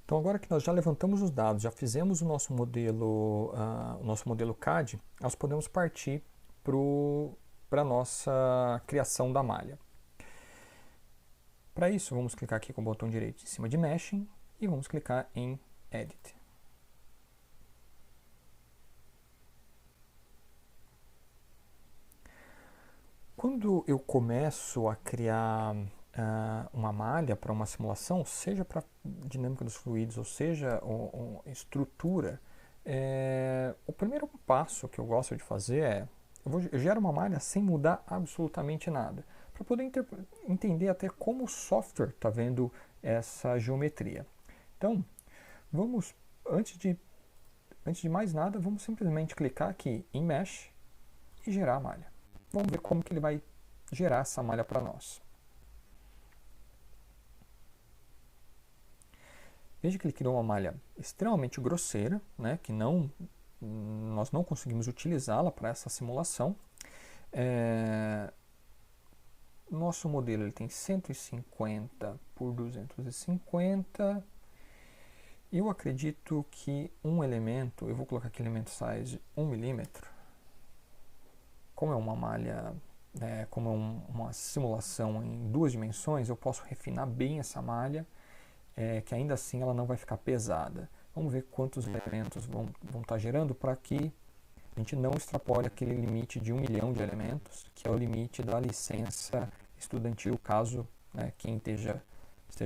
Então agora que nós já levantamos os dados, já fizemos o nosso modelo CAD, nós podemos partir para a nossa criação da malha. Para isso, vamos clicar aqui com o botão direito em cima de Meshing e vamos clicar em Edit. Quando eu começo a criar uma malha para uma simulação, seja para dinâmica dos fluidos ou seja estrutura, o primeiro passo que eu gosto de fazer é eu gero uma malha sem mudar absolutamente nada, para poder entender até como o software está vendo essa geometria. Então, vamos, antes de mais nada, vamos simplesmente clicar aqui em Mesh e gerar a malha. Vamos ver como que ele vai gerar essa malha para nós. Veja que ele criou uma malha extremamente grosseira, né, que nós não conseguimos utilizá-la para essa simulação. Nosso modelo ele tem 150 por 250. Eu acredito que um elemento, eu vou colocar aqui elemento size 1 milímetro. Como é uma malha, como é uma simulação em 2 dimensões, eu posso refinar bem essa malha, que ainda assim ela não vai ficar pesada. Vamos ver quantos elementos vão estar gerando para que a gente não extrapole aquele limite de 1 milhão de elementos, que é o limite da licença estudantil, caso quem esteja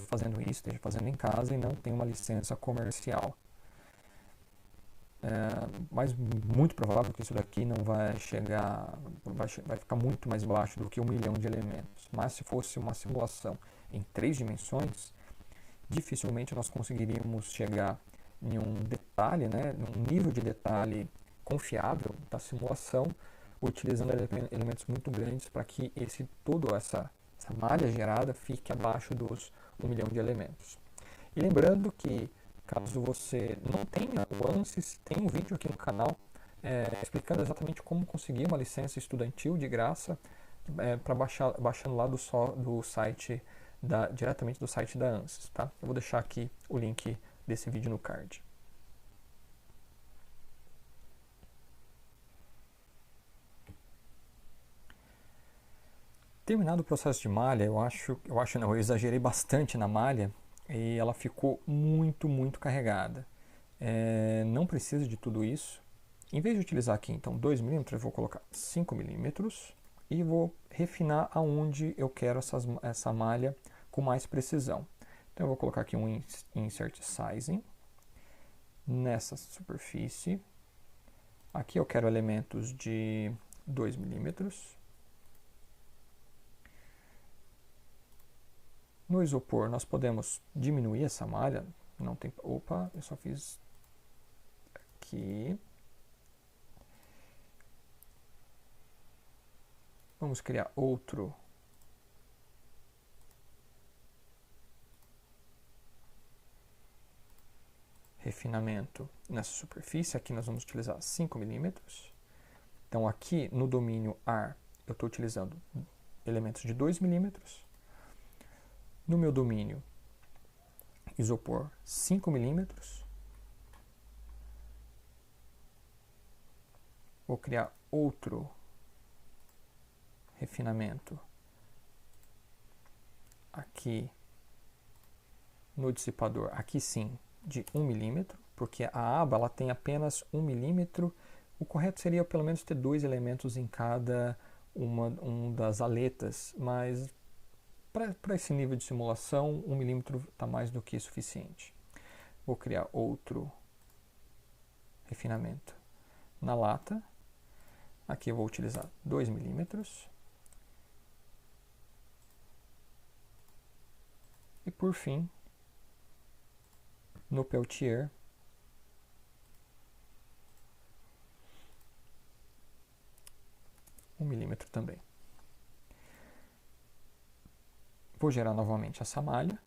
fazendo isso, esteja fazendo em casa e não tenha uma licença comercial. Mas muito provável que isso daqui não vai chegar, vai ficar muito mais baixo do que 1 milhão de elementos. Mas se fosse uma simulação em 3 dimensões, dificilmente nós conseguiríamos chegar em um detalhe, num nível de detalhe confiável da simulação, utilizando elementos muito grandes para que toda essa malha gerada fique abaixo dos 1 milhão de elementos. E lembrando que caso você não tenha o ANSYS, tem um vídeo aqui no canal explicando exatamente como conseguir uma licença estudantil de graça para baixando lá do site diretamente do site da ANSYS. Tá? Eu vou deixar aqui o link desse vídeo no card. Terminado o processo de malha, eu exagerei bastante na malha e ela ficou muito carregada. Não precisa de tudo isso. Em vez de utilizar aqui então 2 mm, eu vou colocar 5 mm e vou refinar aonde eu quero essa malha com mais precisão. Então eu vou colocar aqui um Insert Sizing nessa superfície. Aqui eu quero elementos de 2 mm. No isopor nós podemos diminuir essa malha. Não tem, opa, eu só fiz aqui. Vamos criar outro refinamento nessa superfície. Aqui nós vamos utilizar 5 mm. Então aqui no domínio AR eu estou utilizando elementos de 2 mm. No meu domínio isopor 5 mm. Vou criar outro refinamento aqui no dissipador, aqui sim, de 1 mm, porque a aba ela tem apenas 1 mm. O correto seria pelo menos ter 2 elementos em cada uma das aletas, mas para esse nível de simulação, 1 mm está mais do que suficiente. Vou criar outro refinamento na lata. Aqui eu vou utilizar 2 mm. E por fim, no Peltier, um milímetro também. Vou gerar novamente essa malha.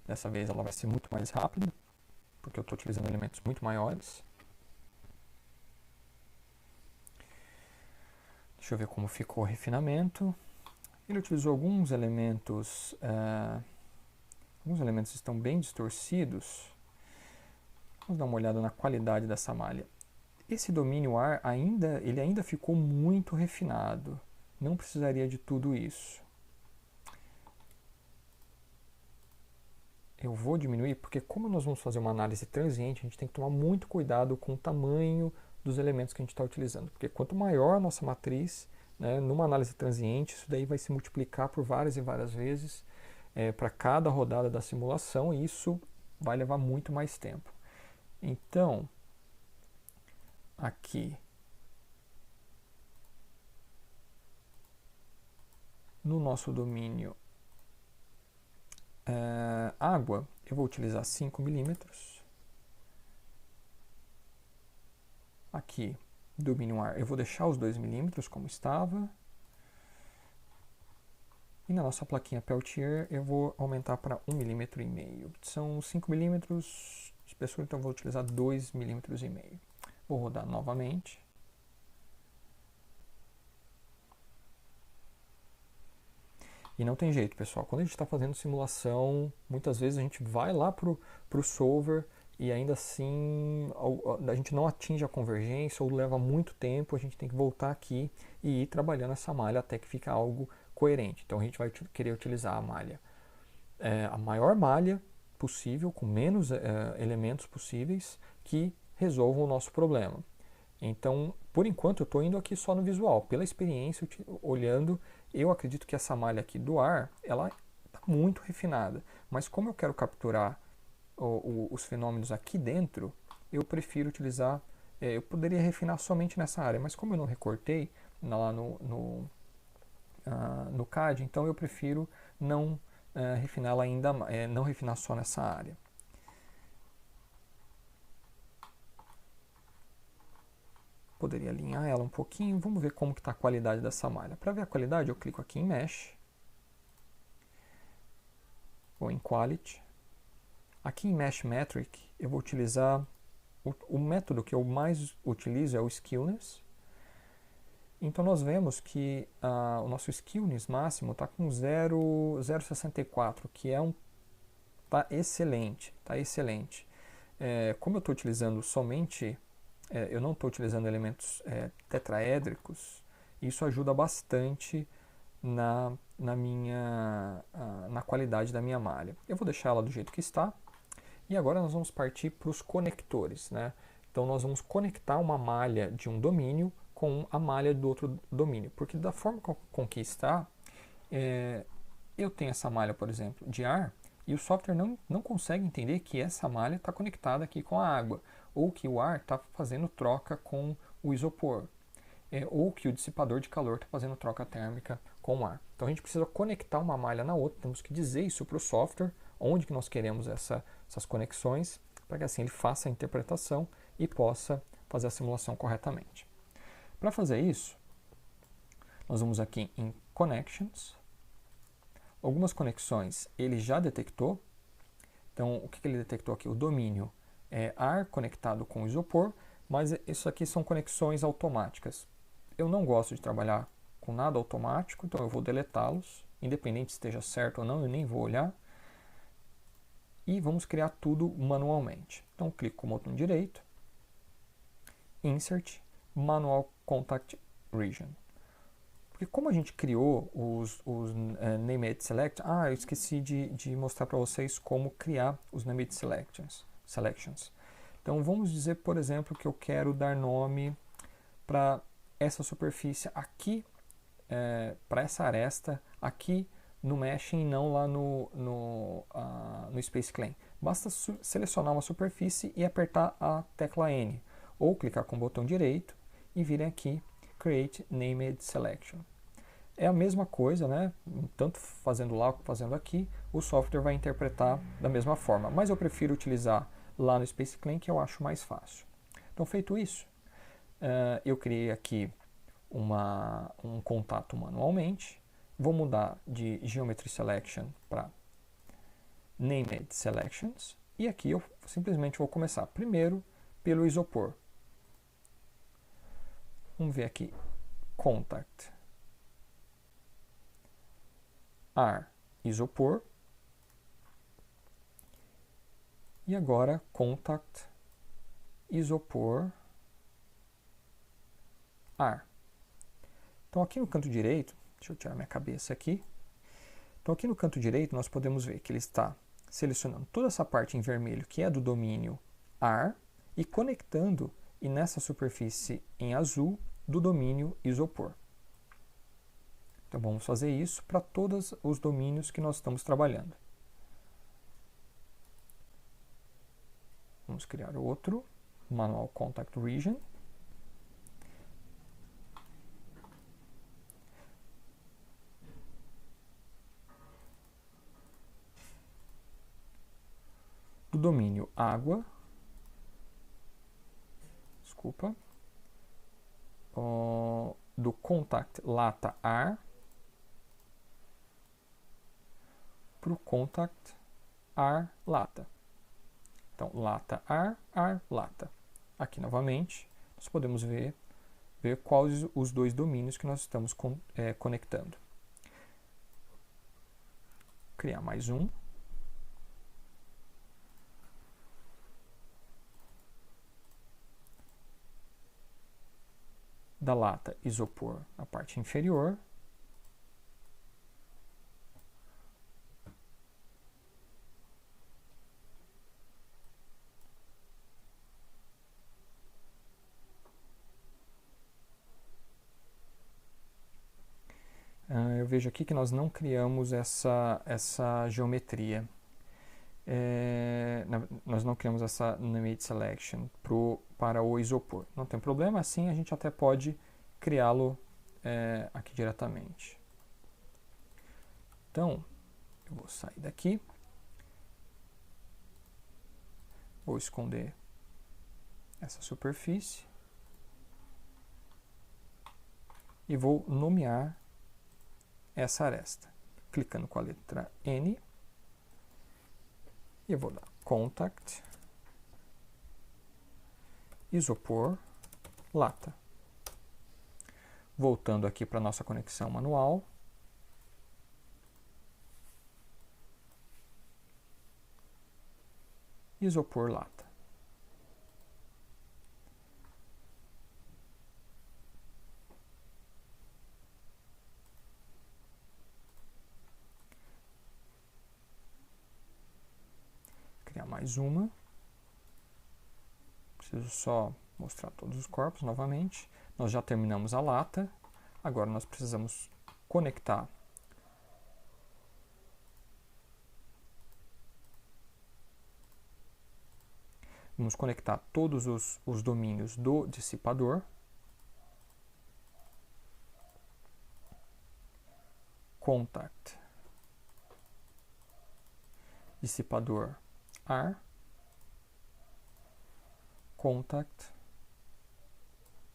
Dessa vez ela vai ser muito mais rápida, porque eu estou utilizando elementos muito maiores. Deixa eu ver como ficou o refinamento. Ele utilizou alguns elementos alguns elementos estão bem distorcidos. Vamos dar uma olhada na qualidade dessa malha. Esse domínio ar ele ainda ficou muito refinado. Não precisaria de tudo isso. Eu vou diminuir porque como nós vamos fazer uma análise transiente, a gente tem que tomar muito cuidado com o tamanho dos elementos que a gente está utilizando. Porque quanto maior a nossa matriz, né, numa análise transiente, isso daí vai se multiplicar por várias e várias vezes para cada rodada da simulação e isso vai levar muito mais tempo. Então, aqui no nosso domínio água, eu vou utilizar 5 milímetros. Aqui, domínio ar, eu vou deixar os 2 milímetros como estava. E na nossa plaquinha Peltier, eu vou aumentar para 1,5 milímetro. São 5 milímetros de espessura, então eu vou utilizar 2,5 milímetros. Vou rodar novamente. E não tem jeito, pessoal. Quando a gente está fazendo simulação, muitas vezes a gente vai lá para o solver e ainda assim a gente não atinge a convergência ou leva muito tempo. A gente tem que voltar aqui e ir trabalhando essa malha até que fica algo coerente. Então a gente vai querer utilizar a malha, a maior malha possível, com menos elementos possíveis que resolvam o nosso problema. Então, por enquanto, eu estou indo aqui só no visual. Pela experiência, olhando, eu acredito que essa malha aqui do ar, ela está muito refinada. Mas como eu quero capturar os fenômenos aqui dentro, eu prefiro utilizar... eu poderia refinar somente nessa área, mas como eu não recortei lá no CAD, então eu prefiro não refiná-la ainda, não refinar só nessa área. Poderia alinhar ela um pouquinho. Vamos ver como está a qualidade dessa malha. Para ver a qualidade, eu clico aqui em Mesh. Ou em Quality. Aqui em Mesh Metric, eu vou utilizar... O método que eu mais utilizo é o Skewness. Então nós vemos que o nosso Skewness máximo está com 0,64, que tá excelente. Tá excelente. Como eu estou utilizando somente... eu não estou utilizando elementos tetraédricos, isso ajuda bastante na qualidade da minha malha. Eu vou deixar ela do jeito que está. E agora nós vamos partir para os conectores, né? Então nós vamos conectar uma malha de um domínio com a malha do outro domínio. Porque da forma com que está, eu tenho essa malha, por exemplo, de ar, e o software não consegue entender que essa malha está conectada aqui com a água, ou que o ar está fazendo troca com o isopor, ou que o dissipador de calor está fazendo troca térmica com o ar. Então a gente precisa conectar uma malha na outra, temos que dizer isso para o software, onde que nós queremos essas conexões, para que assim ele faça a interpretação e possa fazer a simulação corretamente. Para fazer isso, nós vamos aqui em Connections. Algumas conexões ele já detectou. Então, o que ele detectou aqui? O domínio é ar conectado com isopor, mas isso aqui são conexões automáticas. Eu não gosto de trabalhar com nada automático, então eu vou deletá-los, independente se esteja certo ou não, eu nem vou olhar. E vamos criar tudo manualmente. Então, clico com o botão direito, Insert, Manual Contact Region. Porque como a gente criou os Named Select, eu esqueci de mostrar para vocês como criar os Named Selections. Então vamos dizer, por exemplo, que eu quero dar nome para essa superfície aqui, para essa aresta aqui no Mesh e não lá no Space Clean. Basta selecionar uma superfície e apertar a tecla N, ou clicar com o botão direito e vir aqui Create Named Selection. É a mesma coisa, né? Tanto fazendo lá como fazendo aqui, o software vai interpretar da mesma forma. Mas eu prefiro utilizar lá no Space Clean, que eu acho mais fácil. Então, feito isso, eu criei aqui um contato manualmente. Vou mudar de Geometry Selection para Named Selections. E aqui eu simplesmente vou começar primeiro pelo isopor. Vamos ver aqui, Contact, ar, isopor. E agora, contact, isopor, ar. Então aqui no canto direito, deixa eu tirar minha cabeça aqui. Então aqui no canto direito nós podemos ver que ele está selecionando toda essa parte em vermelho que é do domínio ar e conectando e nessa superfície em azul do domínio isopor. Então vamos fazer isso para todos os domínios que nós estamos trabalhando. Vamos criar outro, Manual Contact Region. Do domínio água, desculpa, do contact lata ar para o contact ar lata. Então, lata ar, ar lata. Aqui novamente, nós podemos ver quais os dois domínios que nós estamos conectando. Criar mais um. Da lata isopor na parte inferior. Eu vejo aqui que nós não criamos essa geometria. Nós não criamos essa animate selection para o isopor. Não tem problema, assim a gente até pode criá-lo aqui diretamente. Então, eu vou sair daqui, vou esconder essa superfície e vou nomear essa aresta, clicando com a letra N. E eu vou dar contact, isopor, lata. Voltando aqui para a nossa conexão manual. Isopor, lata. Criar mais uma. Preciso só mostrar todos os corpos novamente. Nós já terminamos a lata. Agora nós precisamos conectar vamos conectar todos os domínios do dissipador. Contact, dissipador ar, contact,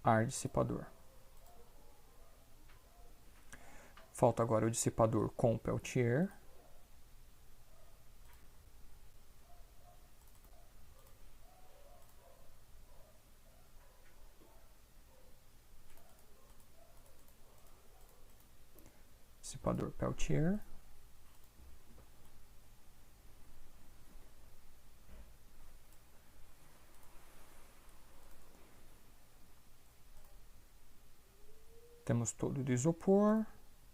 ar dissipador. Falta agora o dissipador com Peltier. Dissipador Peltier. Temos todo do isopor,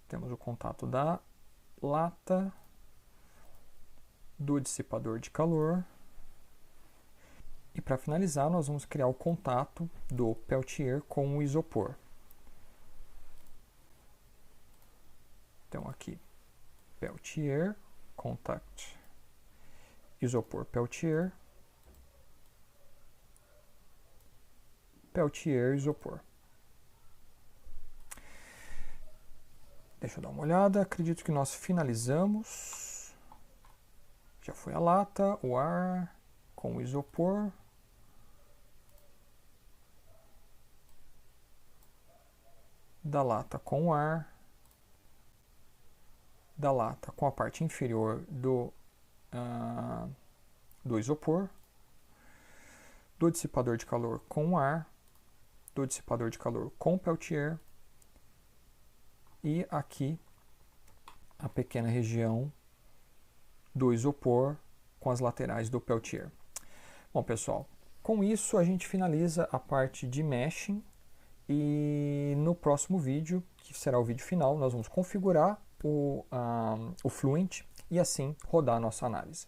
temos o contato da lata, do dissipador de calor. E para finalizar, nós vamos criar o contato do Peltier com o isopor. Então aqui, Peltier, contact, isopor Peltier, Peltier, isopor. Deixa eu dar uma olhada, acredito que nós finalizamos. Já foi a lata, o ar com o isopor. Da lata com o ar. Da lata com a parte inferior do isopor. Do dissipador de calor com o ar. Do dissipador de calor com o Peltier. E aqui a pequena região do isopor com as laterais do Peltier. Bom, pessoal, com isso a gente finaliza a parte de meshing e no próximo vídeo, que será o vídeo final, nós vamos configurar o Fluent e assim rodar a nossa análise.